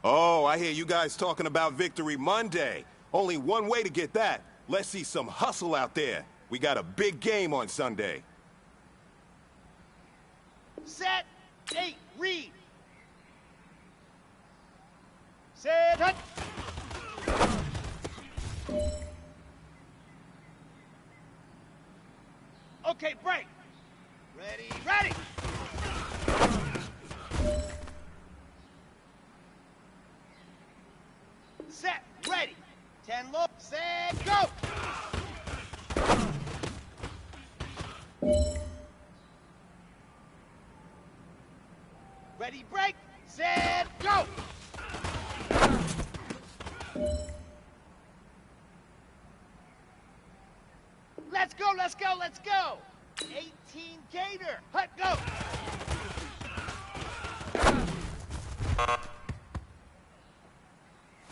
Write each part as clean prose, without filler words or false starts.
Oh, I hear you guys talking about Victory Monday. Only one way to get that. Let's see some hustle out there. We got a big game on Sunday. Set, 8, read. Set, hut. Okay, break. Ready. Set, ready. 10 look, set, go. Ready, break, set, go. Let's go. 18 Gator, hut, go.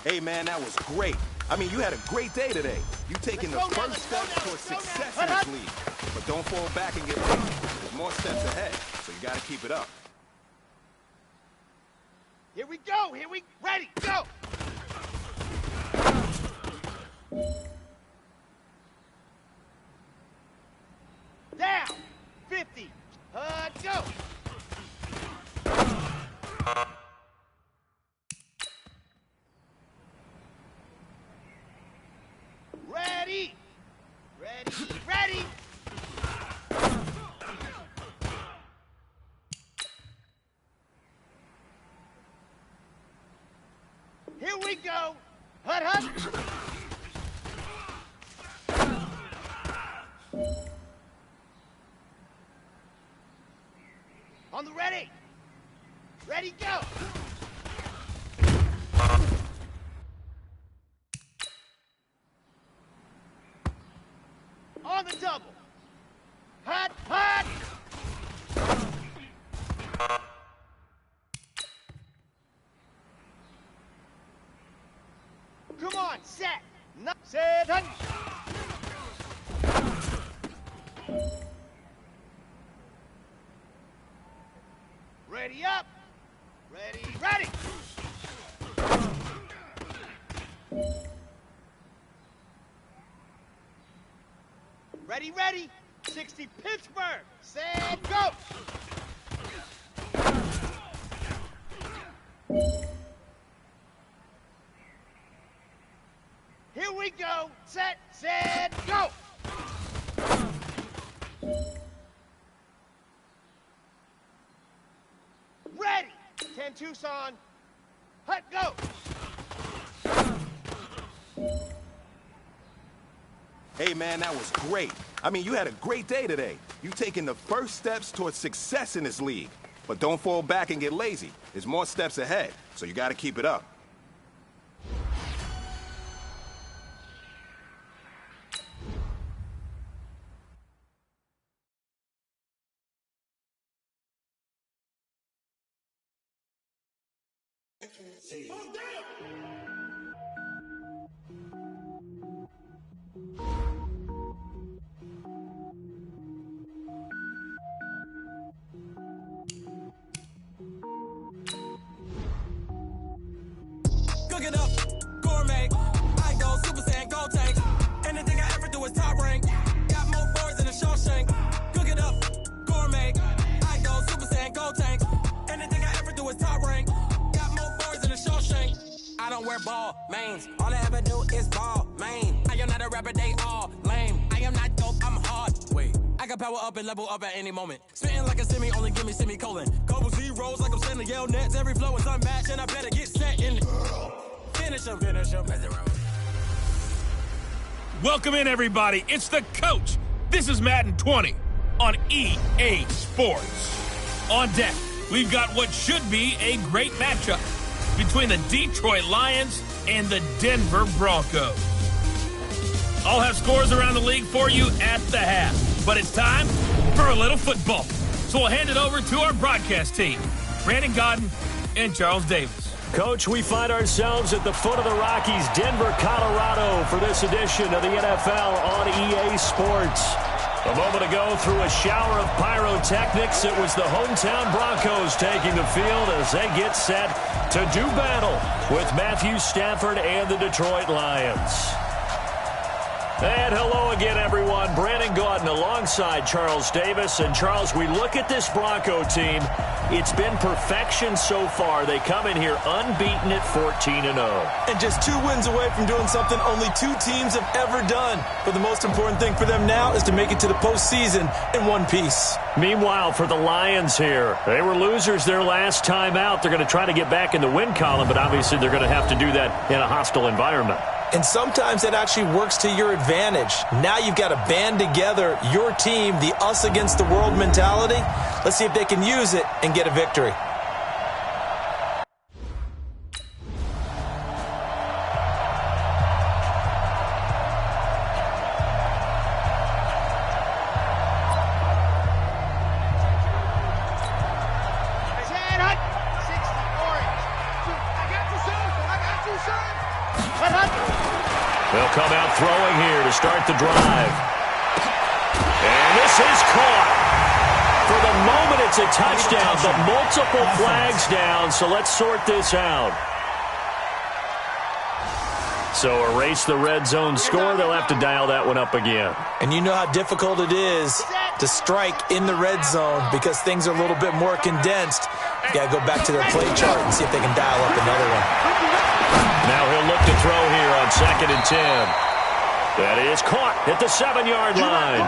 Hey, man, that was great. I mean, you had a great day today. You taking the first step towards success in this league. But don't fall back and get lazy. There's more steps ahead, so you gotta keep it up. Here we go, ready, go! Down, 50, go! Ready! Here we go! Hut! On the ready! Ready, go! On the double! Hut! Come on, set! Set, hut! Ready up! Ready! Ready! 60 Pittsburgh! Set, go! Here we go! Set, go! Ready! 10 Tucson! Hut, go! Hey, man, that was great. I mean, you had a great day today. You taking the first steps towards success in this league. But don't fall back and get lazy. There's more steps ahead, so you gotta keep it up. Cook it up, gourmet. I go Super Saiyan, gold tank. Anything I ever do is top rank. Got more boards than a Shawshank. Cook it up, gourmet. I go Super Saiyan, gold tank. Anything I ever do is top rank. Got more boards than a Shawshank. I don't wear ball mains. All I ever do is ball main. I am not a rapper, they all lame. I am not dope, I'm hard. Wait, I can power up and level up at any moment. Spitting like a semi, only give me semicolon. Couple zeros like I'm sending yell nets. Every flow is unmatched and I better get set in. Finish him. Welcome in, everybody. It's the Coach. This is Madden 20 on EA Sports. On deck, we've got what should be a great matchup between the Detroit Lions and the Denver Broncos. I'll have scores around the league for you at the half, but it's time for a little football. So we'll hand it over to our broadcast team, Brandon Godden and Charles Davis. Coach, we find ourselves at the foot of the Rockies, Denver, Colorado, for this edition of the NFL on EA Sports. A moment ago, through a shower of pyrotechnics, it was the hometown Broncos taking the field as they get set to do battle with Matthew Stafford and the Detroit Lions. And hello again, everyone. Brandon Gaudin alongside Charles Davis. And, Charles, we look at this Bronco team. It's been perfection so far. They come in here unbeaten at 14-0. And just 2 wins away from doing something only 2 teams have ever done. But the most important thing for them now is to make it to the postseason in one piece. Meanwhile, for the Lions here, they were losers their last time out. They're going to try to get back in the win column, but obviously they're going to have to do that in a hostile environment. And sometimes that actually works to your advantage. Now you've got to band together your team, the us against the world mentality. Let's see if they can use it and get a victory. They'll come out throwing here to start the drive. And this is caught. For the moment, it's a touchdown, but multiple flags down, so let's sort this out. So erase the red zone score. They'll have to dial that one up again. And you know how difficult it is to strike in the red zone because things are a little bit more condensed. You got to go back to their play chart and see if they can dial up another one. Now he'll look to throw here on 2nd and 10. That is caught at the 7-yard line.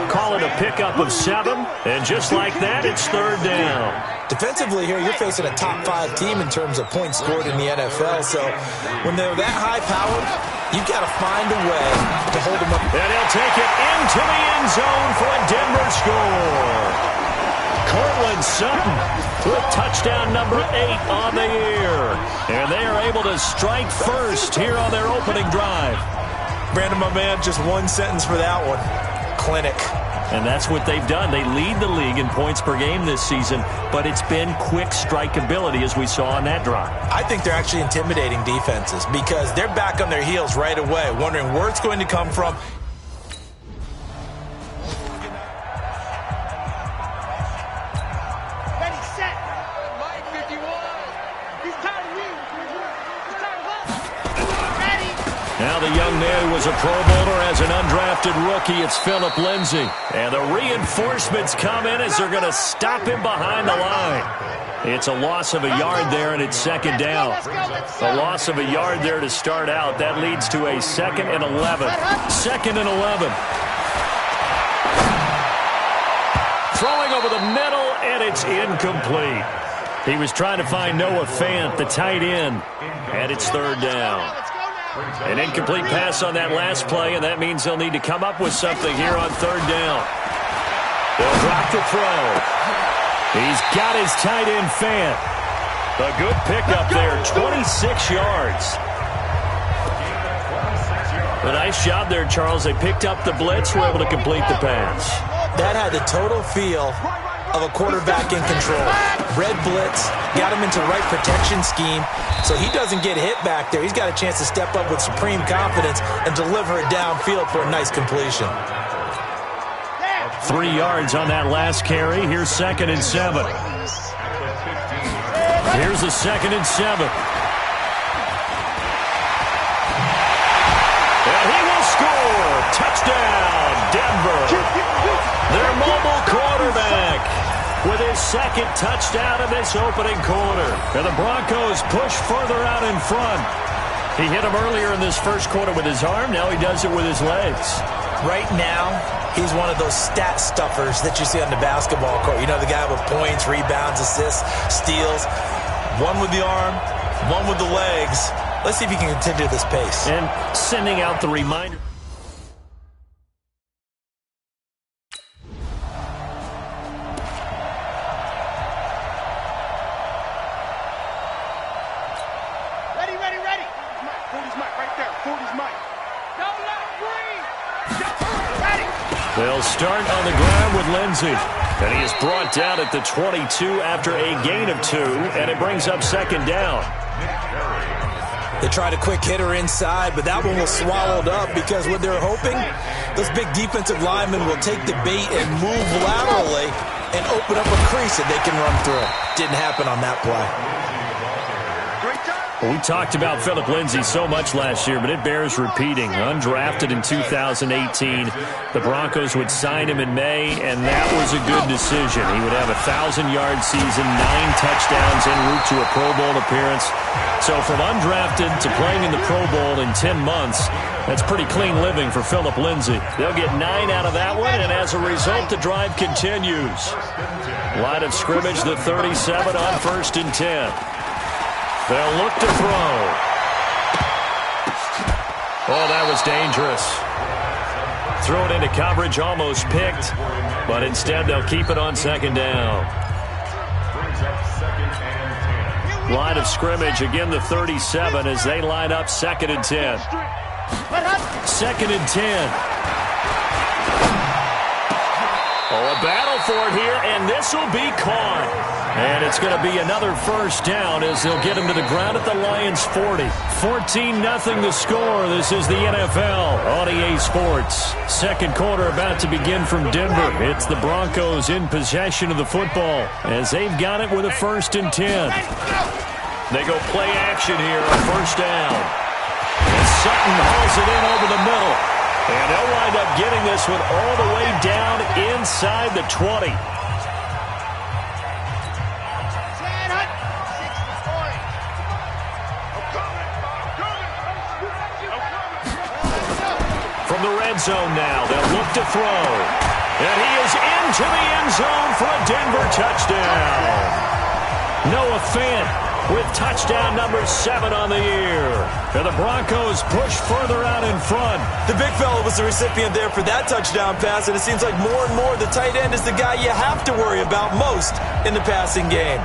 Call it a pickup of 7, and just like that, it's 3rd down. Defensively here, you're facing a top 5 team in terms of points scored in the NFL, so when they're that high-powered, you've got to find a way to hold them up. And he'll take it into the end zone for a Denver score. Cortland Sutton with touchdown number 8 on the year. And they are able to strike first here on their opening drive. Brandon, my man, just one sentence for that one. Clinic. And that's what they've done. They lead the league in points per game this season, but it's been quick strikeability as we saw on that drive. I think they're actually intimidating defenses because they're back on their heels right away, wondering where it's going to come from. Now the young man who was a Pro Bowler as an undrafted rookie, it's Phillip Lindsay. And the reinforcements come in as they're going to stop him behind the line. It's a loss of a yard there, and it's 2nd down. A loss of a yard there to start out. That leads to a 2nd and 11. 2nd and 11. Throwing over the middle, and it's incomplete. He was trying to find Noah Fant, the tight end, and it's 3rd down. An incomplete pass on that last play, and that means they'll need to come up with something here on 3rd down. They'll drop the throw. He's got his tight end Fant. A good pickup there, 26 yards. A nice job there, Charles. They picked up the blitz, were able to complete the pass. That had the total feel of a quarterback in control. Red blitz, got him into the right protection scheme, so he doesn't get hit back there. He's got a chance to step up with supreme confidence and deliver it downfield for a nice completion. 3 yards on that last carry. Here's 2nd and 7. Here's the 2nd and 7. And he will score. Touchdown, Denver. Their mobile quarterback with his 2nd touchdown of this opening quarter. And the Broncos push further out in front. He hit him earlier in this first quarter with his arm. Now he does it with his legs. Right now, he's one of those stat stuffers that you see on the basketball court. You know, the guy with points, rebounds, assists, steals. One with the arm, one with the legs. Let's see if he can continue this pace. And sending out the reminder. Ready. 40's Mike right there. 40's Mike. Don't let him breathe. Ready. They'll start on the ground with Lindsay. And he is brought down at the 22 after a gain of 2, and it brings up 2nd down. They tried a quick hitter inside, but that one was swallowed up because what they're hoping, those big defensive linemen will take the bait and move laterally and open up a crease that they can run through. Didn't happen on that play. Well, we talked about Phillip Lindsay so much last year, but it bears repeating. Undrafted in 2018. The Broncos would sign him in May, and that was a good decision. He would have a 1,000-yard season, 9 touchdowns en route to a Pro Bowl appearance. So from undrafted to playing in the Pro Bowl in 10 months, that's pretty clean living for Phillip Lindsay. They'll get 9 out of that one, and as a result, the drive continues. Line of scrimmage, the 37 on 1st and 10. They'll look to throw. Oh, that was dangerous. Throw it into coverage, almost picked, but instead they'll keep it on 2nd down. Line of scrimmage, again the 37 as they line up 2nd and 10. 2nd and 10. Oh, a battle for it here, and this will be caught. And it's going to be another 1st down as they'll get him to the ground at the Lions' 40. 14-0 the score. This is the NFL on EA Sports. 2nd quarter about to begin from Denver. It's the Broncos in possession of the football as they've got it with a 1st and 10. They go play action here on 1st down. And Sutton hauls it in over the middle. And they'll wind up getting this one all the way down inside the 20. From the red zone now, they'll look to throw. And he is into the end zone for a Denver touchdown. Noah Fant with touchdown number 7 on the year. And the Broncos push further out in front. The big fella was the recipient there for that touchdown pass, and it seems like more and more the tight end is the guy you have to worry about most in the passing game.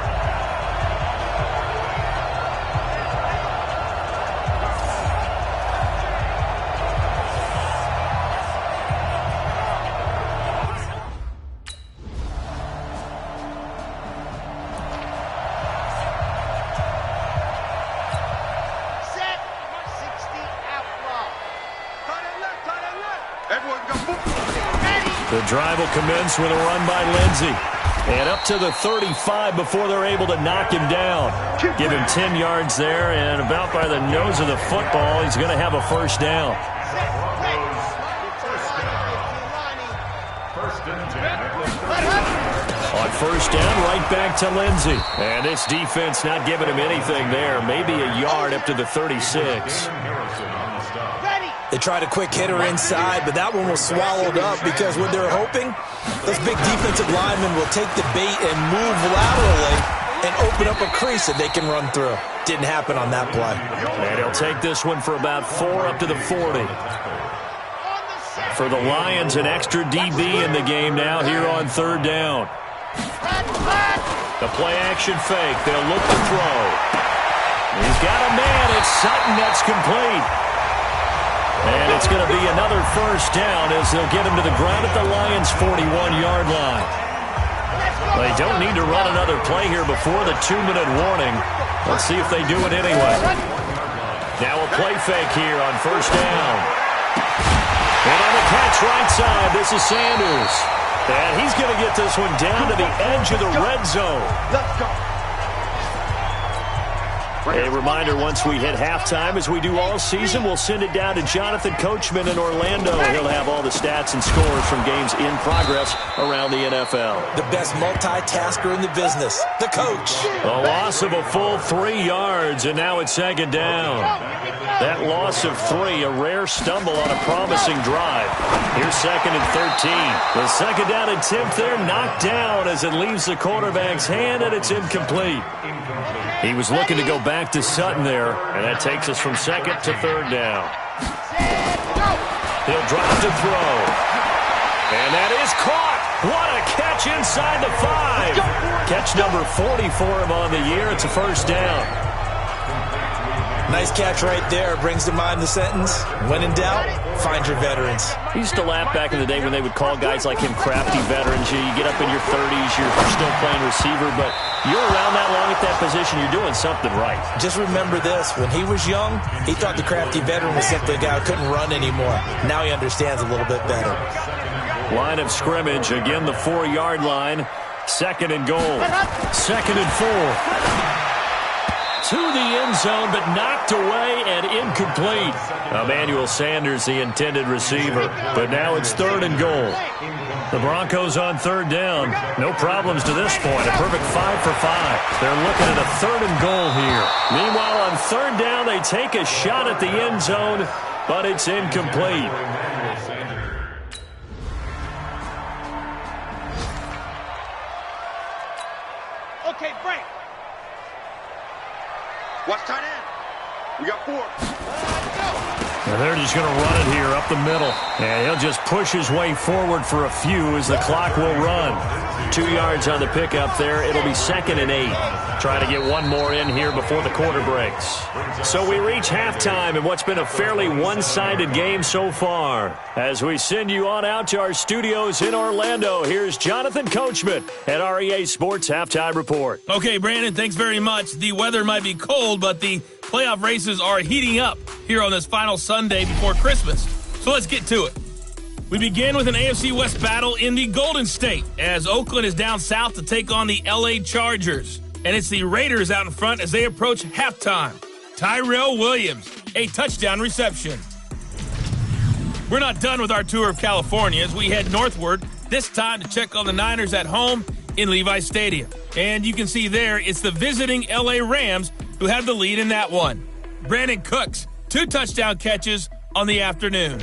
The drive will commence with a run by Lindsay. And up to the 35 before they're able to knock him down. Give him 10 yards there, and about by the nose of the football, he's going to have a 1st down. On 1st down, right back to Lindsay. And this defense not giving him anything there. Maybe a yard up to the 36. They tried a quick hitter inside, but that one was swallowed up because what they're hoping, those big defensive linemen will take the bait and move laterally and open up a crease that they can run through. Didn't happen on that play. And he'll take this one for about 4 up to the 40. For the Lions, an extra DB in the game now here on 3rd down. The play action fake. They'll look to throw. He's got a man. It's Sutton. That's complete. And it's going to be another 1st down as they'll get him to the ground at the Lions' 41-yard line. They don't need to run another play here before the 2-minute warning. Let's see if they do it anyway. Now a play fake here on 1st down. And on the catch right side, this is Sanders. And he's going to get this one down to the edge of the red zone. Let's go. A reminder, once we hit halftime, as we do all season, we'll send it down to Jonathan Coachman in Orlando. He'll have all the stats and scores from games in progress around the NFL. The best multitasker in the business, the coach. A loss of a full 3 yards, and now it's 2nd down. That loss of 3, a rare stumble on a promising drive. Here's 2nd and 13. The 2nd down attempt there knocked down as it leaves the quarterback's hand, and it's incomplete. He was looking to go back to Sutton there, and that takes us from 2nd to 3rd down. He'll drop to throw. And that is caught. What a catch inside the 5. Catch number 40 for him on the year. It's a 1st down. Nice catch right there. Brings to mind the sentence, when in doubt, find your veterans. He used to laugh back in the day when they would call guys like him crafty veterans. You get up in your 30s, you're still playing receiver, but you're around that long at that position, you're doing something right. Just remember this. When he was young, he thought the crafty veteran was simply a guy who couldn't run anymore. Now he understands a little bit better. Line of scrimmage, again the 4-yard line. Second and goal. Second and 4. To the end zone, but knocked away and incomplete. Emmanuel Sanders, the intended receiver. But now it's third and goal. The Broncos on third down. No problems to this point. A perfect 5 for 5. They're looking at a third and goal here. Meanwhile, on third down, they take a shot at the end zone, but it's incomplete. Okay, break. Watch tight end. We got 4. And they're just going to run it here up the middle. And he'll just push his way forward for a few as the clock will run. 2 yards on the pickup there. It'll be second and 8. Try to get one more in here before the quarter breaks. So we reach halftime in what's been a fairly one-sided game so far. As we send you on out to our studios in Orlando, here's Jonathan Coachman at REA Sports Halftime Report. Okay, Brandon, thanks very much. The weather might be cold, but the playoff races are heating up here on this final Sunday before Christmas. So let's get to it. We begin with an AFC West battle in the Golden State as Oakland is down south to take on the LA Chargers. And it's the Raiders out in front as they approach halftime. Tyrell Williams, a touchdown reception. We're not done with our tour of California as we head northward, this time to check on the Niners at home in Levi Stadium. And you can see there, it's the visiting LA Rams who have the lead in that one. Brandon Cooks, 2 touchdown catches on the afternoon.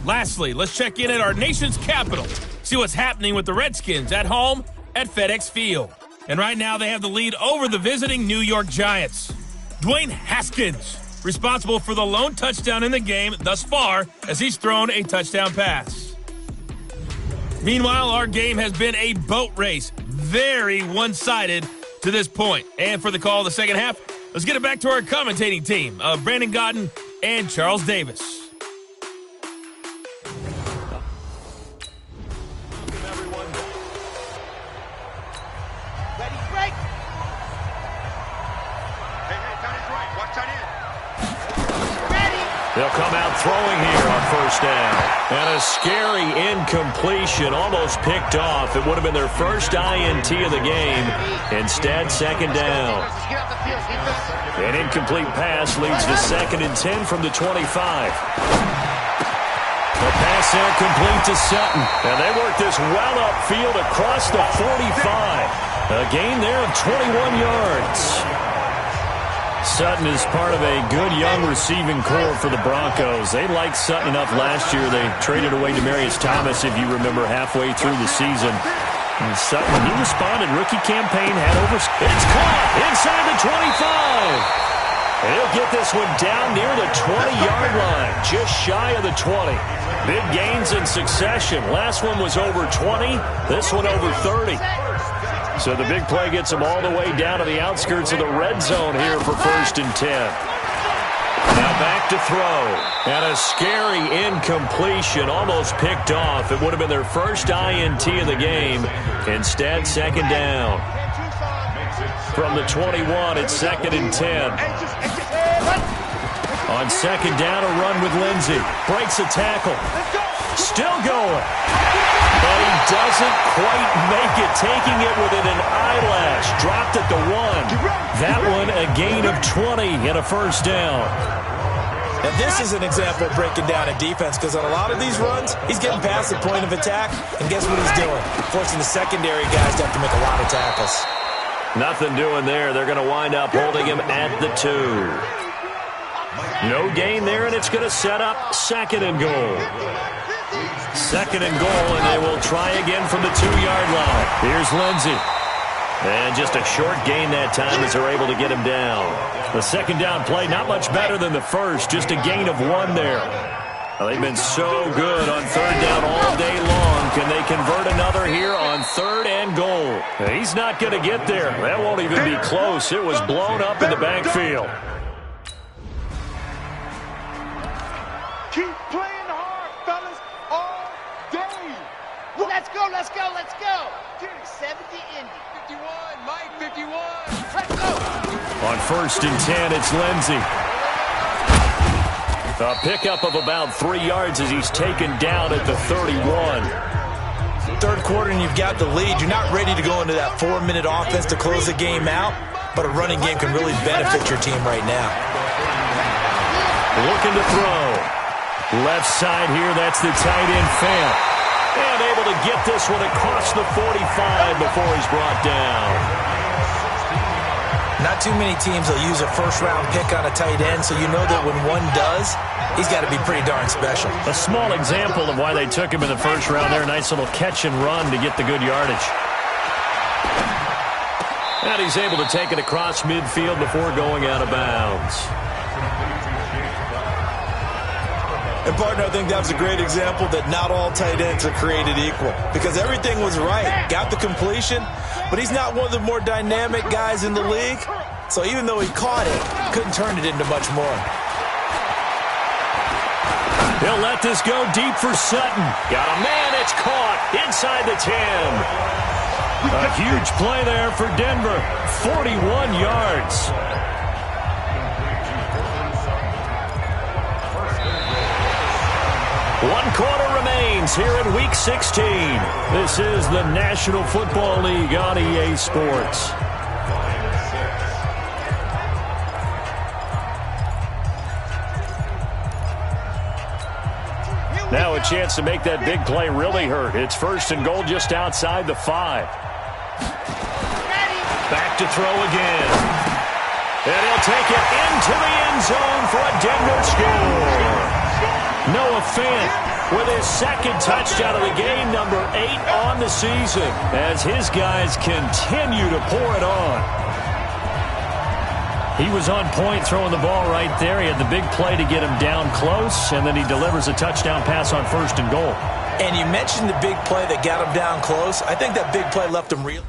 Lastly, let's check in at our nation's capital, see what's happening with the Redskins at home at FedEx Field. And right now they have the lead over the visiting New York Giants. Dwayne Haskins, responsible for the lone touchdown in the game thus far as he's thrown a touchdown pass. Meanwhile, our game has been a boat race, very one-sided to this point. And for the call of the second half, let's get it back to our commentating team of Brandon Gaudin and Charles Davis. Ready, break. Hey, tight end's right. Watch tight end. Ready. They'll come out throwing here on first down. And a scary incompletion, almost picked off. It would have been their first INT of the game. Instead, second down. An incomplete pass leads to second and 10 from the 25. The pass there complete to Sutton. And they work this well upfield across the 45. A gain there of 21 yards. Sutton is part of a good young receiving core for the Broncos. They liked Sutton enough last year. They traded away Demaryius Thomas, if you remember, halfway through the season. And Sutton, he responded. Rookie campaign had over. It's caught inside the 25. He'll get this one down near the 20-yard line, just shy of the 20. Big gains in succession. Last one was over 20. This one over 30. So the big play gets them all the way down to the outskirts of the red zone here for first and 10. Now back to throw. And a scary incompletion, almost picked off. It would have been their first INT of the game. Instead, second down. From the 21, it's second and 10. On second down, a run with Lindsey. Breaks a tackle. Still going. But he doesn't quite make it, taking it within an eyelash. Dropped at the 1. That one a gain of 20 and a first down. Now this is an example of breaking down a defense, because on a lot of these runs, he's getting past the point of attack, and guess what he's doing? Forcing the secondary guys to have to make a lot of tackles. Nothing doing there. They're going to wind up holding him at the 2. No gain there, and it's going to set up second and goal. Second and goal, and they will try again from the 2-yard line. Here's Lindsey. And just a short gain that time as they're able to get him down. The second down play, not much better than the first, just a gain of 1 there. Well, they've been so good on third down all day long. Can they convert another here on third and goal? He's not going to get there. That won't even be close. It was blown up in the backfield. Keep playing hard, fellas, all day. Let's go, let's go, let's go. 70 Indy. 51, Mike, 51. Let's go. On 1st and 10, it's Lindsey. A pickup of about 3 yards as he's taken down at the 31. Third quarter and you've got the lead. You're not ready to go into that 4-minute offense to close the game out, but a running game can really benefit your team right now. Looking to throw. Left side here, that's the tight end Fant. And able to get this one across the 45 before he's brought down. Not too many teams will use a first-round pick on a tight end, so you know that when one does, he's got to be pretty darn special. A small example of why they took him in the first round there. A nice little catch and run to get the good yardage. And he's able to take it across midfield before going out of bounds. And, partner, I think that was a great example that not all tight ends are created equal because everything was right. Got the completion, but he's not one of the more dynamic guys in the league. So even though he caught it, couldn't turn it into much more. He'll let this go deep for Sutton. Got a man, it's caught inside the 10. A huge play there for Denver. 41 yards. One quarter remains here in Week 16. This is the National Football League on EA Sports. Now a chance to make that big play really hurt. It's 1st and goal just outside the 5. Back to throw again. And he'll take it into the end zone for a Denver score. Noah Fant with his second touchdown of the game, number 8 on the season, as his guys continue to pour it on. He was on point throwing the ball right there. He had the big play to get him down close, and then he delivers a touchdown pass on 1st and goal. And you mentioned the big play that got him down close. I think that big play left him real.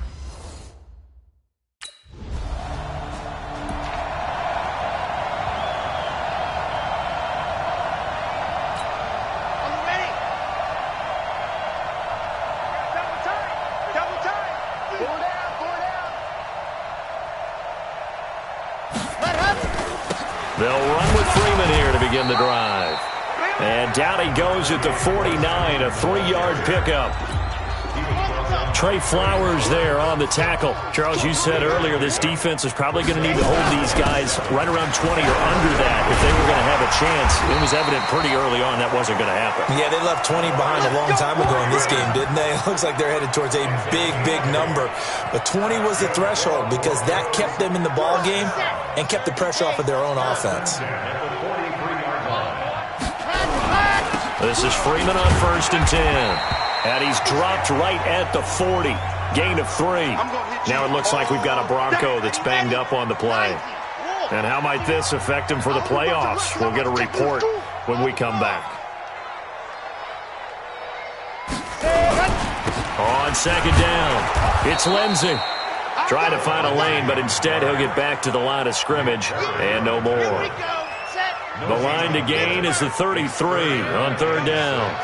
They'll run with Freeman here to begin the drive. And down he goes at the 49, a 3-yard pickup. Trey Flowers there on the tackle. Charles, you said earlier this defense is probably going to need to hold these guys right around 20 or under that if they were going to have a chance. It was evident pretty early on that wasn't going to happen. Yeah, they left 20 behind a long time ago in this game, didn't they? It looks like they're headed towards a big, big number. But 20 was the threshold because that kept them in the ball game and kept the pressure off of their own offense. This is Freeman on 1st and 10. And he's dropped right at the 40. Gain of 3. Now it looks like we've got a Bronco that's banged up on the play. And how might this affect him for the playoffs? We'll get a report when we come back. On 2nd down, it's Lindsey. Trying to find a lane, but instead he'll get back to the line of scrimmage. And no more. The line to gain is the 33 on 3rd down.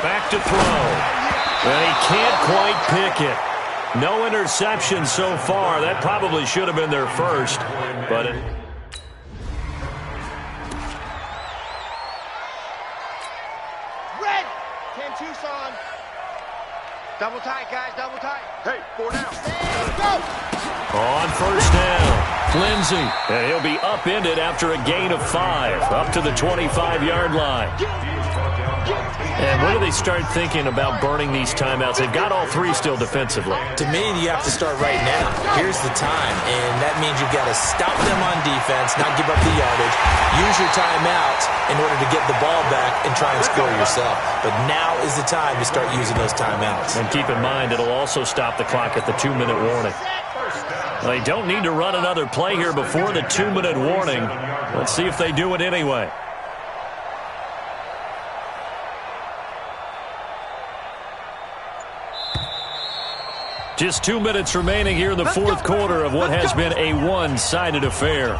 Back to throw. And he can't quite pick it. No interception so far. That probably should have been their first. But Red! 10 Tucson. Double tight, guys, double tight. Hey, 4 down. Go! on 1st down, Lindsey. And he'll be upended after a gain of 5, up to the 25-yard line. And when do they start thinking about burning these timeouts? They've got all 3 still defensively. To me, you have to start right now. Here's the time, and that means you've got to stop them on defense, not give up the yardage, use your timeouts in order to get the ball back and try and score yourself. But now is the time to start using those timeouts. And keep in mind, it'll also stop the clock at the 2-minute warning. They don't need to run another play here before the 2-minute warning. Let's see if they do it anyway. Just 2 minutes remaining here in the 4th quarter of what has been a one-sided affair.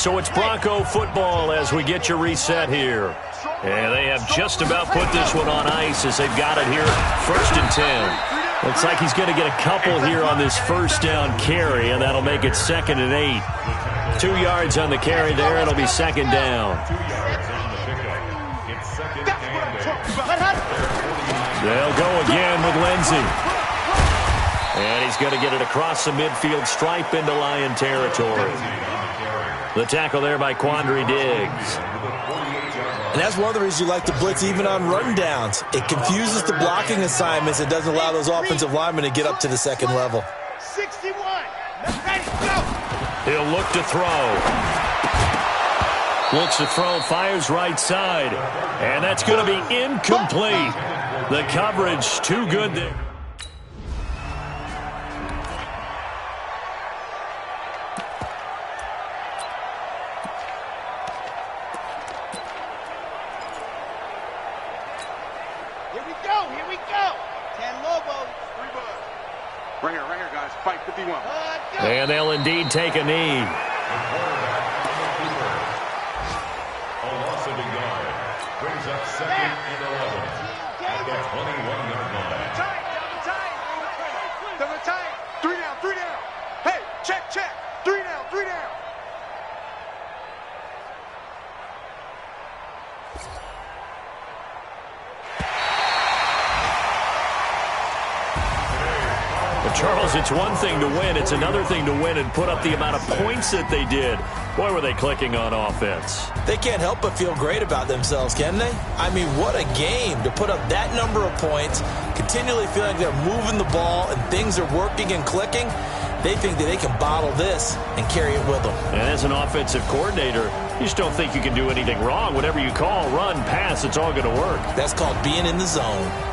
So it's Bronco football as we get you reset here. And they have just about put this one on ice as they've got it here, 1st and 10. Looks like he's going to get a couple here on this first down carry, and that'll make it 2nd and 8. 2 yards on the carry there. It'll be 2nd down. They'll go again with Lindsey. And he's going to get it across the midfield stripe into Lion territory. The tackle there by Quandre Diggs. And that's one of the reasons you like to blitz even on run downs. It confuses the blocking assignments. It doesn't allow those offensive linemen to get up to the second level. 61. Ready, go. He'll look to throw. Looks to throw, fires right side. And that's going to be incomplete. The coverage too good there. Here we go. 10 Lobos. Right here, guys. Fight 51. And they'll indeed take a knee. A loss of a yard brings up 2nd and 11 at the 21-yard line. Double tight. 3 down, 3 down. Hey, check. 3 down, 3 down. Charles, it's one thing to win. It's another thing to win and put up the amount of points that they did. Boy, were they clicking on offense. They can't help but feel great about themselves, can they? I mean, what a game to put up that number of points, continually feeling like they're moving the ball and things are working and clicking. They think that they can bottle this and carry it with them. And as an offensive coordinator, you just don't think you can do anything wrong. Whatever you call, run, pass, it's all going to work. That's called being in the zone.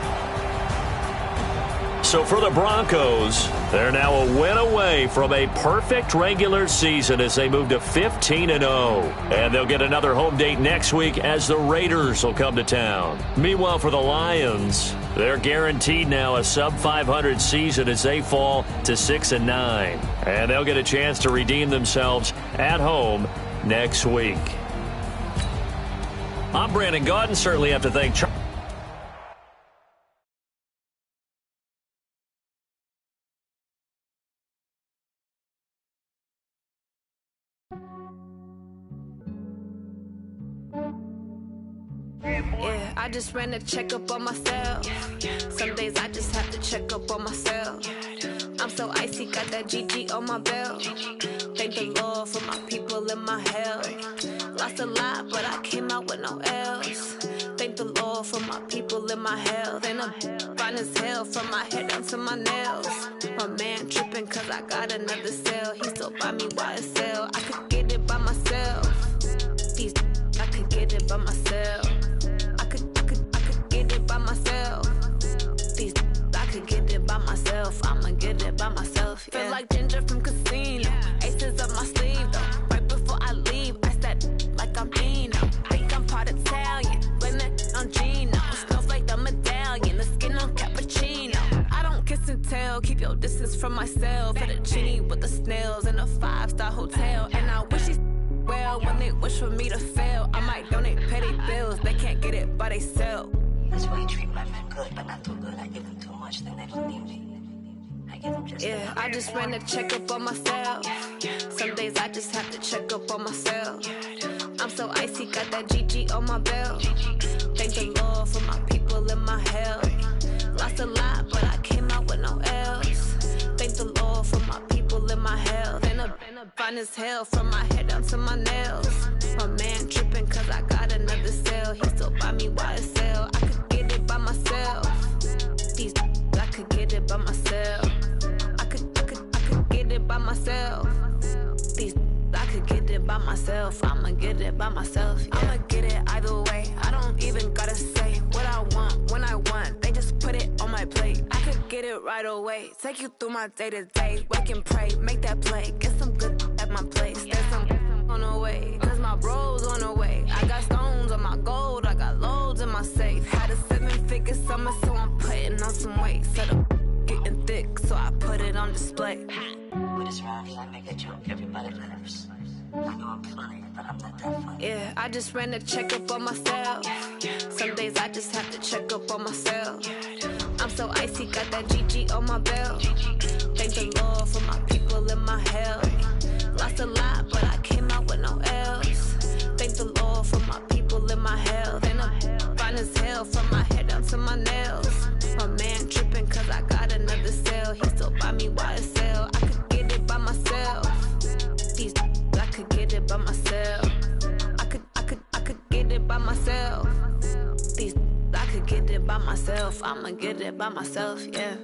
So for the Broncos, they're now a win away from a perfect regular season as they move to 15-0. And they'll get another home date next week as the Raiders will come to town. Meanwhile, for the Lions, they're guaranteed now a sub-500 season as they fall to 6-9. And they'll get a chance to redeem themselves at home next week. I'm Brandon Gaudin. Certainly have to thank Charles. Yeah, I just ran a checkup on myself. Some days I just have to check up on myself. I'm so icy, got that GG on my belt. Thank the Lord for my people and my health. Lost a lot, but I came out with no else. Thank the Lord for my people and my health. And I'm fine as hell from my head down to my nails. My man tripping cause I got another cell. He still buy me YSL. I could get it by myself. These I could get it by myself. I could get it by myself. These I could get it by myself. I'ma get it by myself. Yeah. Feel like Ginger from Casino. Aces up my sleeve though. Right before I leave, I said like I'm Dino. Think I'm part Italian. Blame it on Gino. Smells like the medallion. The skin on cappuccino. I don't kiss and tell. Keep your distance from myself. Fettuccine with the snails in a 5-star hotel. And I wish he's well when they wish for me to fail. I might donate petty bills. They can't get it by themselves. That's why you treat my men good, but not too good. I give them too much, then they don't need me. I give them just yeah, I just ran a checkup on myself. Some days I just have to check up on myself. I'm so icy, got that GG on my belt. Thank the Lord for my people and my health. Lost a lot, but I came out with no else. Thank the Lord for my people and my health. And I'm fine as hell from my head down to my nails. My man tripping cause I got another cell. He still buy me YSL. I could get it by myself. These I could get it by myself. I could get it by myself. These I could get it by myself. I'ma get it by myself. Yeah. I'ma get it either way. I don't even gotta say what I want when I want. They just put it on my plate. I could get it right away. Take you through my day to day. Wake and pray, make that play. Get some good at my place. There's some on the way. Cause my bro's on the way. I got stones on my gold. I got loads in my safe. Had a 7-figure summer, so I'm putting on some weight. Set up getting thick, so I put it on display. With this round, I make a joke, everybody laughs. I know I'm funny, but I'm not that funny. Yeah, I just ran a checkup on myself. Some days I just have to check up on myself. I'm so icy, got that GG on my belt. Thank the Lord for my people in my health. Lost a lot, but I came out with no else. Thank the Lord for my people in my health. And I'm fine as hell from my head down to my nails. My man tripping cause I got another cell. He still buy me YSL. I could get it by myself. These I could get it by myself. I could get it by myself. These I could get it by myself. I'ma get it by myself, yeah.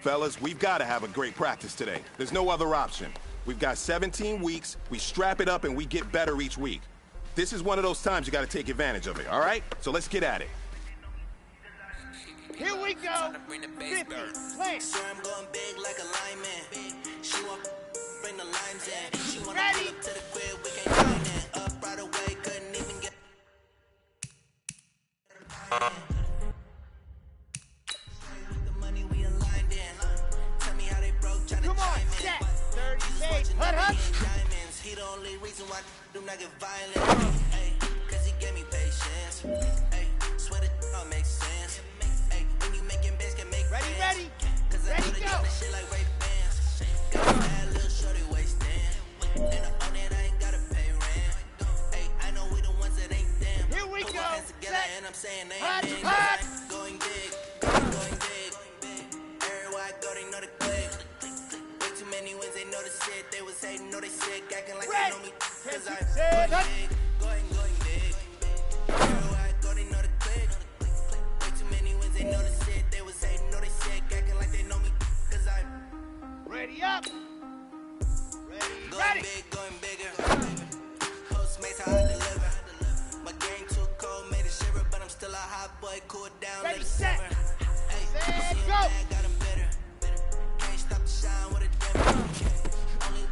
Fellas, we've got to have a great practice today. There's no other option. We've got 17 weeks, we strap it up and we get better each week. This is one of those times you got to take advantage of it, all right? So let's get at it. Here we go. 50, play. So I'm going big like a lineman. She want bring the lines in. She want Ready? to the crib, we can't find it. Up right away, couldn't even get. Come on, set. 30K, hut. He the only reason why I do not get violent. Ay, cause he gave me patience. Ay, swear the all makes sense. Ay, when you making bands can make Ready, friends. ready. Cause I Ready, know they go. got this shit like Ray Bans. Got a bad little shorty wasting. And I own it, I ain't gotta pay rent. Ay, I know we the ones that ain't them. Here we Put go. my hands together Set. and I'm saying they Hut, ain't hut. going big, going big. Everywhere I go, they know the click. Way too many wins, they know the shit. They was hating, know they sick, acting like they know me. Cause I Set. going big. Everywhere I go, they know the click. Way too many wins, they know the shit. They was hating, know they sick, acting like they know me. Cause I Ready up. Ready. going big, going bigger. Postmates how I deliver. My game too cold, made it shiver, but I'm still a hot boy, cool down, let Ready, it set. simmer. Ay, Set, see 'em go. mad, got 'em bitter. Can't stop the shine with a dimmer. Only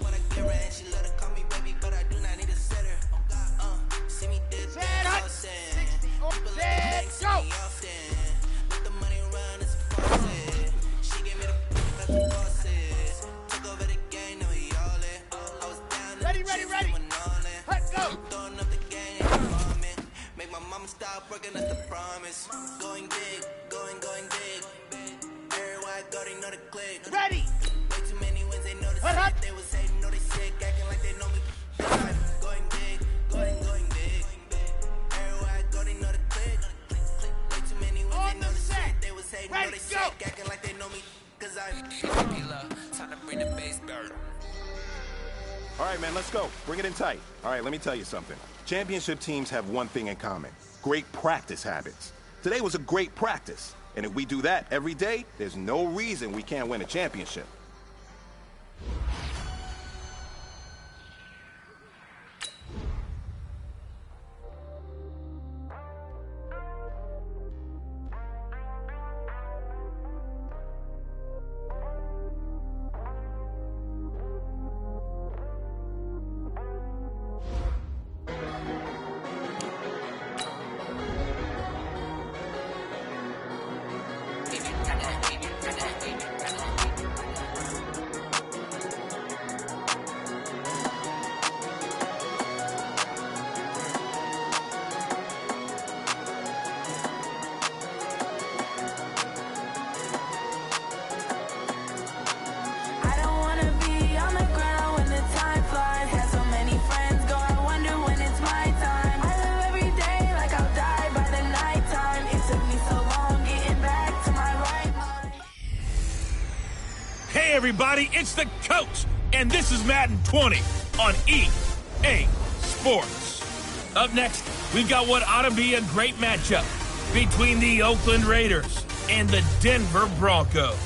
when I get her and she let her call me baby, but I do not need a sitter. See me dip, Set, dance, hut. all sin. 60, oh, People like set, the bank, see go. me often. Let the money run, it's a faucet. She gave me the like the bosses. Took over the game, now we all in. I was down in Ready, the ready, chips, ready. doing all in. Hut, go. Throwing up the game, bombing. Make my mama stop working, that's the promise. Going big, going big. Everywhere I go, they know the click. Ready. Way too many wins, they know the Hut, hut. shit. They was hating, know they sick, acting like they know me. Going big, going big. Everywhere I go, they know the click. Way too many wins, On they know the the set. shit. They was hating, know Ready, they go. sick, acting like they know me. Cause time to bring the bass down. All right, man, let's go. Bring it in tight. All right, let me tell you something. Championship teams have one thing in common: great practice habits. Today was a great practice, and if we do that every day, there's no reason we can't win a championship. I don't wanna be on the ground when the time flies. Have so many friends go, I wonder when it's my time. I live every day like I'll die by the nighttime. It took me so long getting back to my right mind. Hey, everybody, it's the coach, and this is Madden 20 on EA Sports. Up next, we've got what ought to be a great matchup between the Oakland Raiders and the Denver Broncos.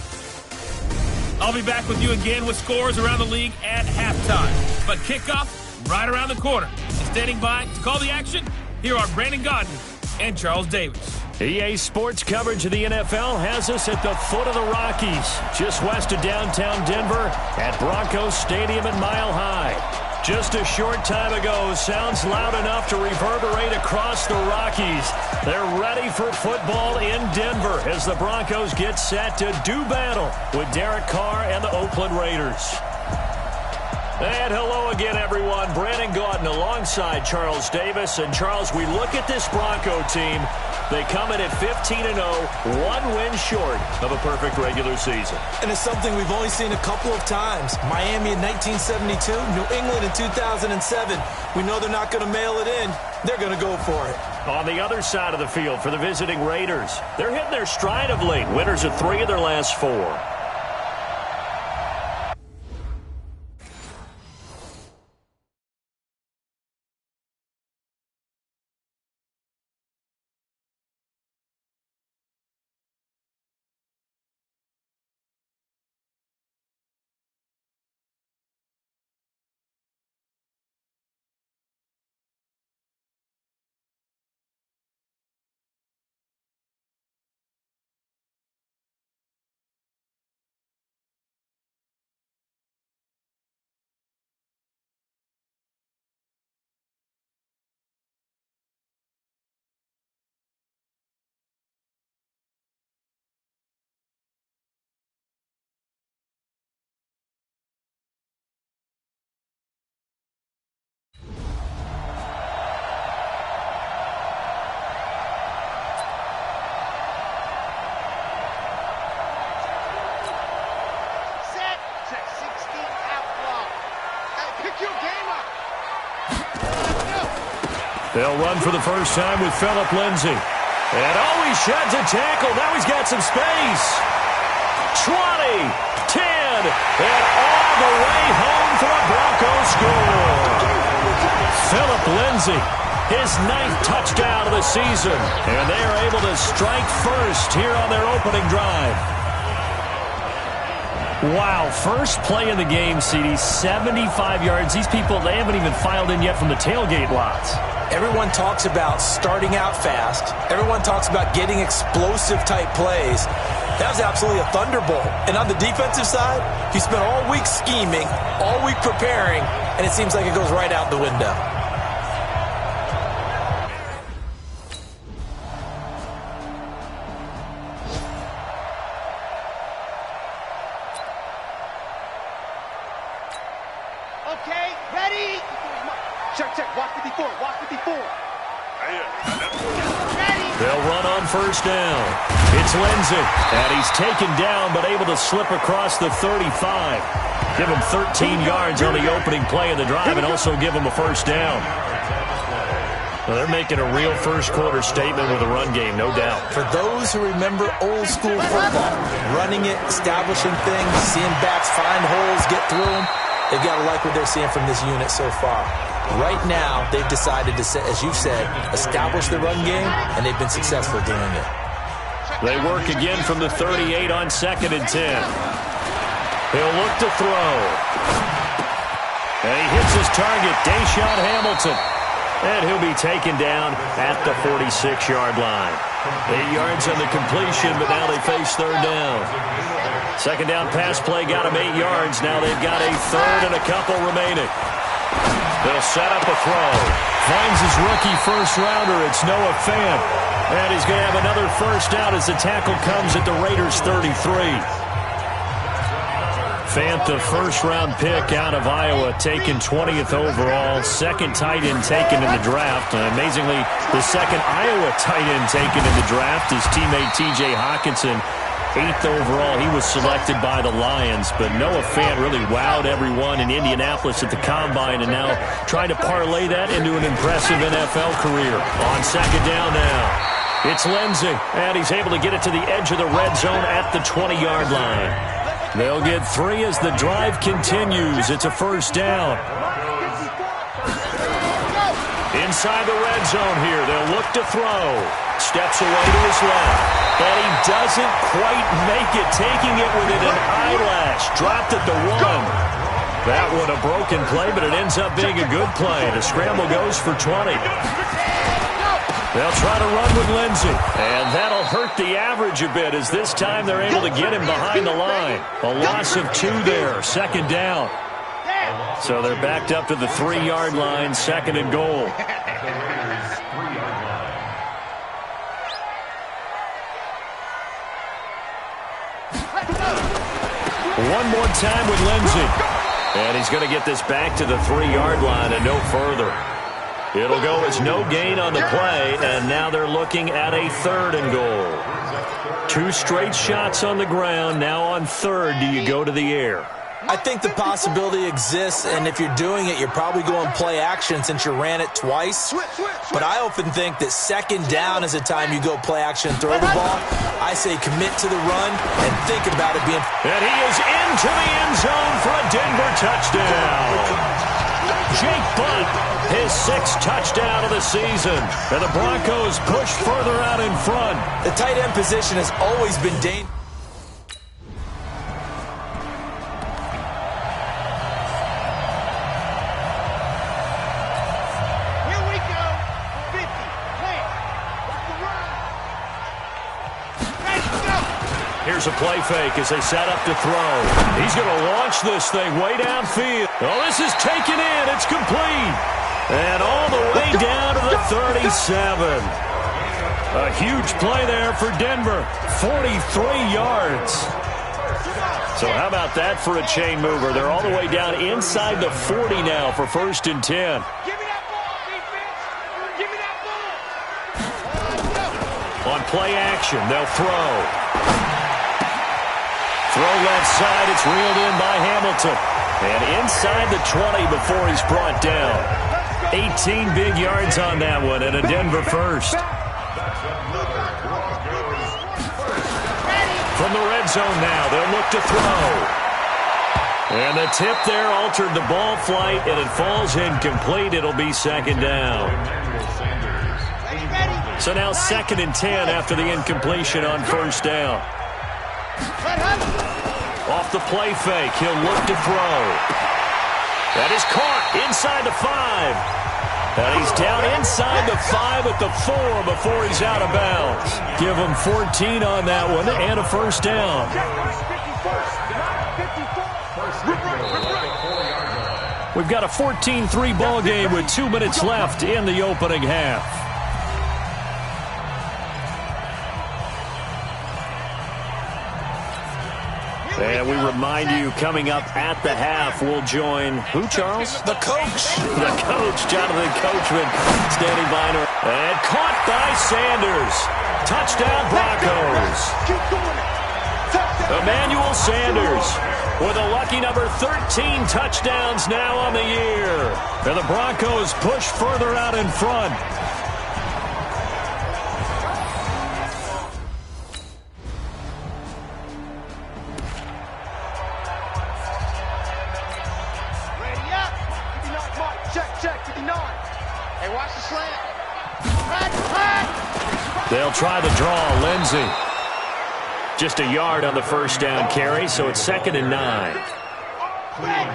I'll be back with you again with scores around the league at halftime. But kickoff right around the corner. And standing by to call the action, here are Brandon Gaudin and Charles Davis. EA Sports coverage of the NFL has us at the foot of the Rockies, just west of downtown Denver at Broncos Stadium at Mile High. Just a short time ago, sounds loud enough to reverberate across the Rockies. They're ready for football in Denver as the Broncos get set to do battle with Derek Carr and the Oakland Raiders. And hello again, everyone. Brandon Gaudin alongside Charles Davis. And, Charles, we look at this Bronco team. They come in at 15-0, one win short of a perfect regular season. And it's something we've only seen a couple of times. Miami in 1972, New England in 2007. We know they're not going to mail it in. They're going to go for it. On the other side of the field for the visiting Raiders, they're hitting their stride of late. Winners of 3 of their last 4. They'll run for the first time with Phillip Lindsay. And he sheds a tackle. Now he's got some space. 20, 10, and all the way home for a Broncos score. Phillip Lindsay, his 9th touchdown of the season. And they are able to strike first here on their opening drive. Wow, first play of the game, CD, 75 yards. These people, they haven't even filed in yet from the tailgate lots. Everyone talks about starting out fast. Everyone talks about getting explosive-type plays. That was absolutely a thunderbolt. And on the defensive side, you spent all week scheming, all week preparing, and it seems like it goes right out the window. Okay, ready? Check, walk 54, walk 54. They'll run on first down. It's Lindsay, and he's taken down but able to slip across the 35. Give him 13 yards on the opening play of the drive and also give him a first down. Well, they're making a real first-quarter statement with a run game, no doubt. For those who remember old-school football, running it, establishing things, seeing backs find holes, get through them, they've got to like what they're seeing from this unit so far. Right now, they've decided to, as you said, establish the run game, and they've been successful doing it. They work again from the 38 on 2nd and 10. He'll look to throw. And he hits his target, Deshaun Hamilton. And he'll be taken down at the 46-yard line. 8 yards on the completion, but now they face 3rd down. 2nd down pass play got him 8 yards. Now they've got a 3rd and a couple remaining. They'll set up a throw. Finds his rookie first-rounder. It's Noah Fant. And he's going to have another first down as the tackle comes at the Raiders' 33. Fant, the first-round pick out of Iowa, taken 20th overall. 2nd tight end taken in the draft. Amazingly, the 2nd Iowa tight end taken in the draft is teammate T.J. Hockenson. 8th overall, he was selected by the Lions, but Noah Fant really wowed everyone in Indianapolis at the Combine and now trying to parlay that into an impressive NFL career. On 2nd down now, it's Lindsay, and he's able to get it to the edge of the red zone at the 20-yard line. They'll get 3 as the drive continues. It's a first down. Inside the red zone here, they'll look to throw. Steps away to his left. And he doesn't quite make it, taking it within an eyelash. Dropped at the 1. That one a broken play, but it ends up being a good play. The scramble goes for 20. They'll try to run with Lindsey. And that'll hurt the average a bit as this time they're able to get him behind the line. A loss of 2 there, 2nd down. So they're backed up to the 3-yard line, 2nd and goal. One more time with Lindsey. And he's going to get this back to the 3-yard line and no further. It'll go as no gain on the play, and now they're looking at a 3rd and goal. 2 straight shots on the ground. Now on 3rd, do you go to the air? I think the possibility exists, and if you're doing it, you're probably going play action since you ran it twice. But I often think that 2nd down is the time you go play action and throw the ball. I say commit to the run and think about it being... And he is into the end zone for a Denver touchdown. Jake Butt, his 6th touchdown of the season. And the Broncos push further out in front. The tight end position has always been dangerous. Here's a play fake as they set up to throw. He's going to launch this thing way downfield. Oh, this is taken in. It's complete. And all the way down to the 37. A huge play there for Denver. 43 yards. So how about that for a chain mover? They're all the way down inside the 40 now for 1st and 10. Give me that ball, defense. Give me that ball. On play action, they'll throw. Throw left side, it's reeled in by Hamilton. And inside the 20 before he's brought down. 18 big yards on that one, and a Denver first. From the red zone now, they'll look to throw. And the tip there altered the ball flight, and it falls incomplete. It'll be 2nd down. So now 2nd and 10 after the incompletion on 1st down. Off the play fake, he'll look to throw. That is caught inside the 5. And he's down inside the 5 at the 4 before he's out of bounds. Give him 14 on that one and a 1st down. We've got a 14-3 ball game with 2 minutes left in the opening half. And we remind you, coming up at the half, we'll join who, Charles? The coach. The coach, Jonathan Coachman, standing by. And caught by Sanders. Touchdown, Broncos. Emmanuel Sanders with a lucky number 13 touchdowns now on the year. And the Broncos push further out in front. They'll try the draw. Lindsey. Just a yard on the 1st down carry, so it's 2nd and 9.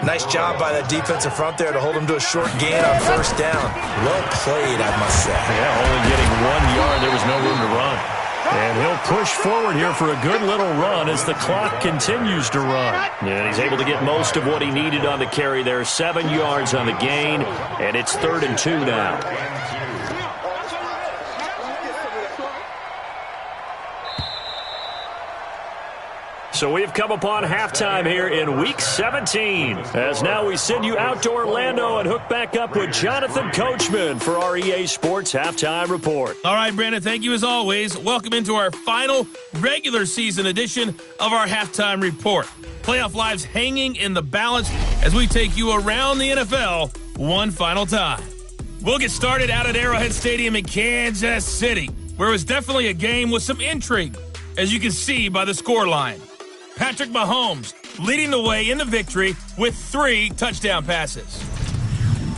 Nice job by that defensive front there to hold him to a short gain on 1st down. Well played, I must say. Yeah, only getting 1 yard. There was no room to run. And he'll push forward here for a good little run as the clock continues to run. And he's able to get most of what he needed on the carry there. 7 yards on the gain, and it's 3rd and 2 now. So we've come upon halftime here in Week 17. As now we send you out to Orlando and hook back up with Jonathan Coachman for our EA Sports Halftime Report. All right, Brandon, thank you as always. Welcome into our final regular season edition of our Halftime Report. Playoff lives hanging in the balance as we take you around the NFL one final time. We'll get started out at Arrowhead Stadium in Kansas City, where it was definitely a game with some intrigue, as you can see by the scoreline. Patrick Mahomes leading the way in the victory with 3 touchdown passes.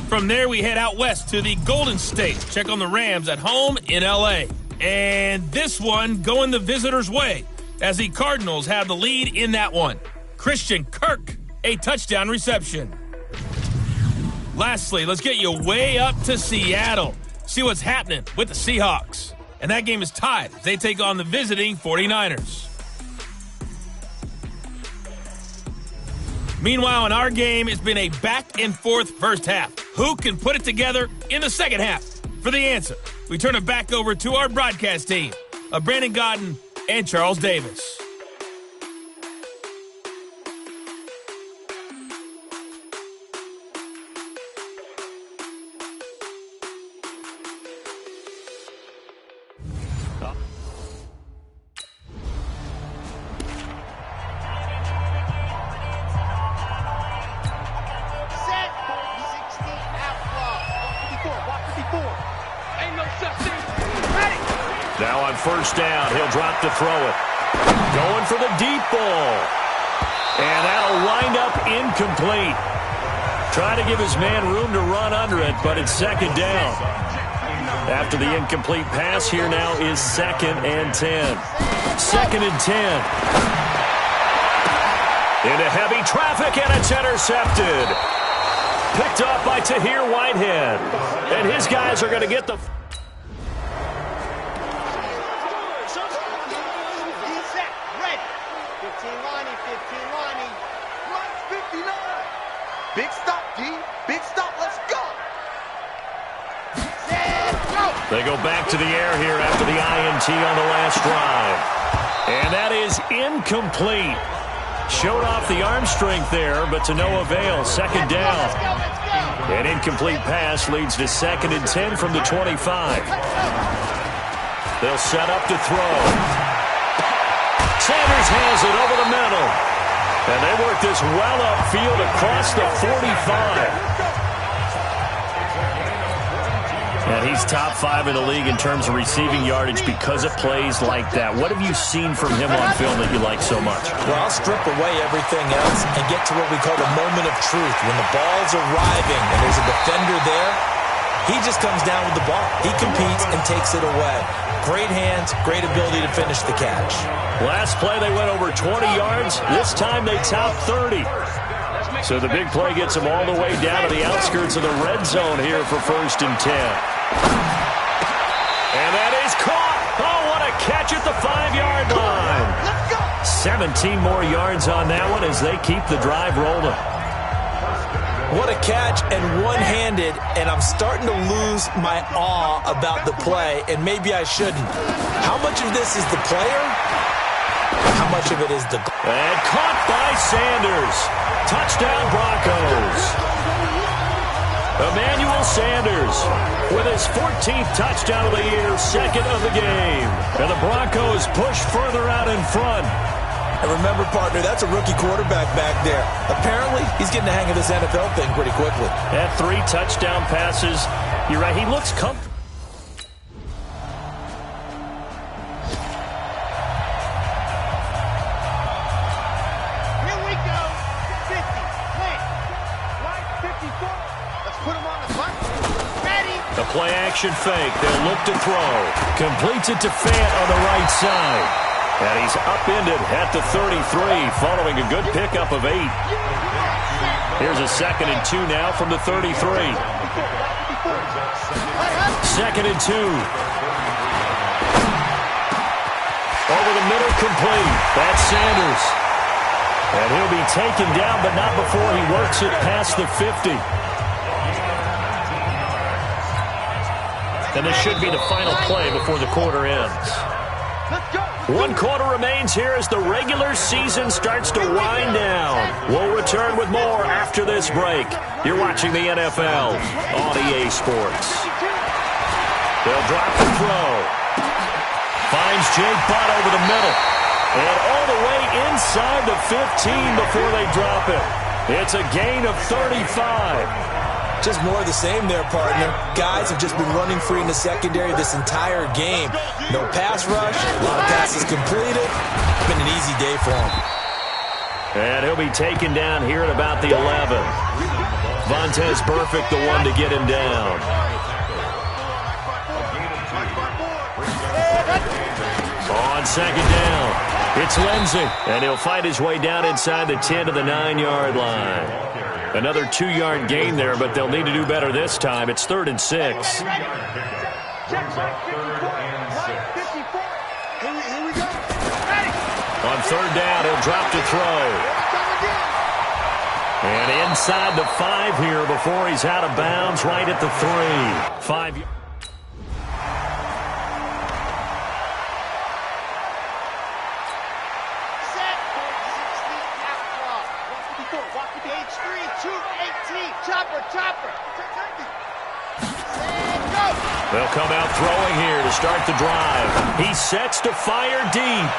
From there, we head out west to the Golden State. Check on the Rams at home in L.A. And this one going the visitors' way as the Cardinals have the lead in that one. Christian Kirk, a touchdown reception. Lastly, let's get you way up to Seattle. see what's happening with the Seahawks. And that game is tied as they take on the visiting 49ers. Meanwhile, in our game, it's been a back-and-forth first half. Who can put it together in the second half? For the answer, we turn it back over to our broadcast team of Brandon Gaudin and Charles Davis. Now on first down, he'll drop to throw it. Going for the deep ball. And that'll wind up incomplete. Trying to give his man room to run under it, but it's second down. After the incomplete pass, here now is 2nd and 10. 2nd and 10. Into heavy traffic, and it's intercepted. Picked up by Tahir Whitehead. And his guys are going to get the... Big stop, D. Big stop. Let's go. They go back to the air here after the INT on the last drive. And that is incomplete. Showed off the arm strength there, but to no avail. Second down. An incomplete pass leads to 2nd and 10 from the 25. They'll set up to throw. Sanders has it over the middle. And they work this well upfield across the 45. And he's top 5 in the league in terms of receiving yardage because of plays like that. What have you seen from him on film that you like so much? Well, I'll strip away everything else and get to what we call the moment of truth. When the ball's arriving and there's a defender there, he just comes down with the ball. He competes and takes it away. Great hands, great ability to finish the catch. Last play, they went over 20 yards. This time, they topped 30. So the big play gets them all the way down to the outskirts of the red zone here for 1st and 10. And that is caught. Oh, what a catch at the 5-yard line. 17 more yards on that one as they keep the drive rolling. What a catch, and one-handed, and I'm starting to lose my awe about the play, and maybe I shouldn't. How much of this is the player? How much of it is the... And caught by Sanders. Touchdown Broncos. Emmanuel Sanders with his 14th touchdown of the year, 2nd of the game. And the Broncos push further out in front. And remember, partner, that's a rookie quarterback back there. Apparently, he's getting the hang of this NFL thing pretty quickly. Had 3 touchdown passes. You're right, he looks comfortable. Here we go. 50. Plant. Right 54. Let's put him on the button. Ready. The play action fake. They'll look to throw. Completes it to Fant on the right side. And he's upended at the 33, following a good pickup of 8. Here's a 2nd and 2 now from the 33. 2nd and 2. Over the middle, complete. That's Sanders. And he'll be taken down, but not before he works it past the 50. And this should be the final play before the quarter ends. 1 quarter remains here as the regular season starts to wind down. We'll return with more after this break. You're watching the NFL on EA Sports. They'll drop the throw. Finds Jake Butt over the middle. And all the way inside the 15 before they drop it. It's a gain of 35. Just more of the same there, partner. Guys have just been running free in the secondary this entire game. No pass rush, a lot of passes completed. It's been an easy day for him. And he'll be taken down here at about the 11. Vontaze Burfict, the one to get him down. On 2nd down, it's Lindsey. And he'll find his way down inside the 10 to the 9-yard line. Another 2-yard gain there, but they'll need to do better this time. It's 3rd and 6. Brings up 3rd and 6. 54. Here we go. Ready. On 3rd down, he'll drop to throw. And inside the 5 here before he's out of bounds, right at the 3. 5 yards. Chopper. They'll come out throwing here to start the drive. He sets to fire deep.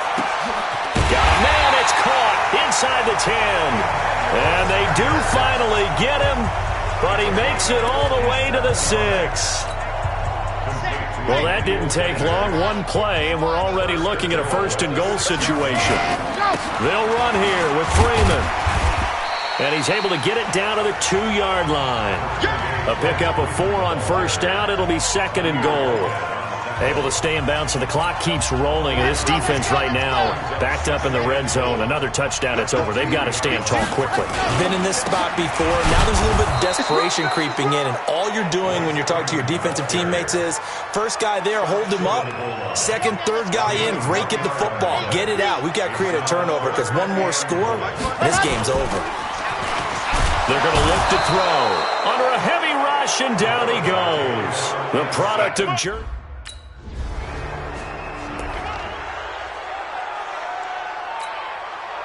Got a man, it's caught inside the 10. And they do finally get him, but he makes it all the way to the 6. Well, that didn't take long. One play, and we're already looking at a 1st and goal situation. They'll run here with Freeman. And he's able to get it down to the 2-yard line. A pickup of 4 on 1st down. It'll be 2nd and goal. Able to stay in bounds, so the clock keeps rolling. And this defense right now backed up in the red zone. Another touchdown, it's over. They've got to stand tall quickly. Been in this spot before. Now there's a little bit of desperation creeping in. And all you're doing when you're talking to your defensive teammates is, first guy there, hold him up. 2nd, 3rd guy in, rake at the football. Get it out. We've got to create a turnover because one more score, and this game's over. They're going to look to throw. Under a heavy rush, and down he goes. The product of jerk.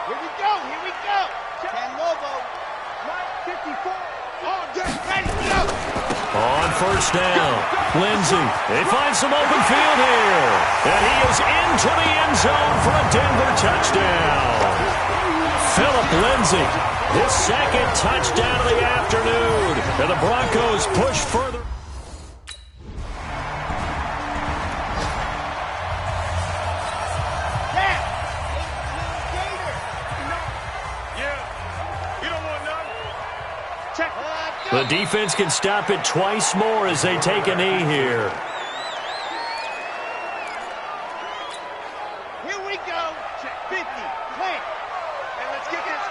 Here we go. Canlovo. 54. On deck. Ready, go. On 1st down, Lindsey. They find some open field here. And he is into the end zone for a Denver touchdown. Philip Lindsey, his 2nd touchdown of the afternoon. And the Broncos push further. The defense can stop it twice more as they take a knee here. Here we go. Check 50. Plant. And let's get this.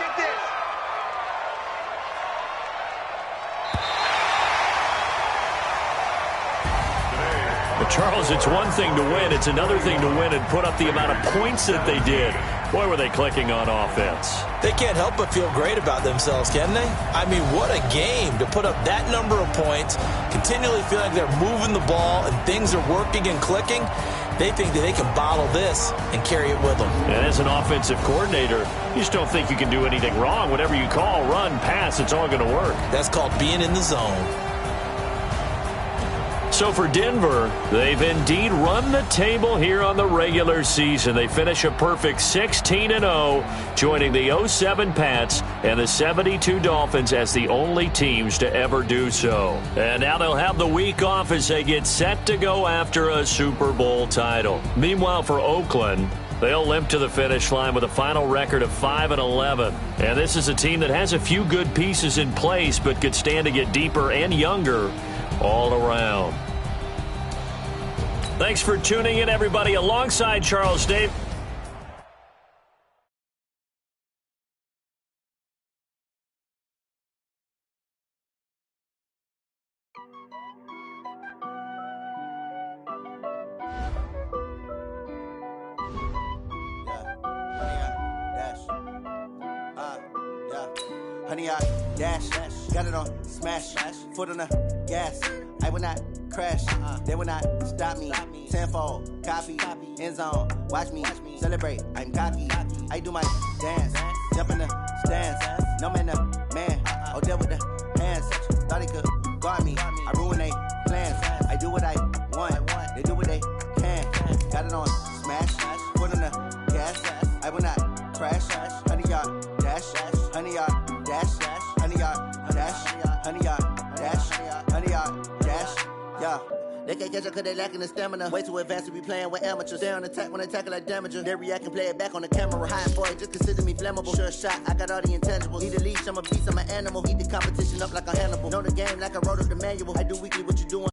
But Charles, it's one thing to win. It's another thing to win and put up the amount of points that they did. Boy, were they clicking on offense. They can't help but feel great about themselves, can they? I mean, what a game to put up that number of points, continually feel like they're moving the ball and things are working and clicking. They think that they can bottle this and carry it with them. And as an offensive coordinator, you just don't think you can do anything wrong. Whatever you call, run, pass, it's all going to work. That's called being in the zone. So for Denver, they've indeed run the table here on the regular season. They finish a perfect 16-0, joining the 07 Pats and the 72 Dolphins as the only teams to ever do so. And now they'll have the week off as they get set to go after a Super Bowl title. Meanwhile, for Oakland, they'll limp to the finish line with a final record of 5-11. And this is a team that has a few good pieces in place but could stand to get deeper and younger all around. Thanks for tuning in, everybody. Alongside Charles Davis. Honey, I dash, got it on smash, foot on the gas. I will not crash, they will not stop me. Tenfold, copy, end zone, watch me celebrate. I'm cocky, I do my dance, jump in the stands. No man, the man, oh, deal with the hands. Thought he could guard me, I ruin they plans. I do what I want, they do what they can. Got it on smash, foot on the gas. I will not crash, honey, y'all dash, honey, y'all. Dash, honey yard, dash, honey yard, dash, honey yard, dash, yeah. They can't catch up cause they lacking the stamina. Way too advanced to be playing with amateurs. They on attack when they tackle like damager. They react and play it back on the camera. High boy, just consider me flammable. Sure shot, I got all the intangibles. Need a leash, I'm a beast, I'm an animal. Heat the competition up like a Hannibal. Know the game like I wrote up the manual. I do weekly what you doing.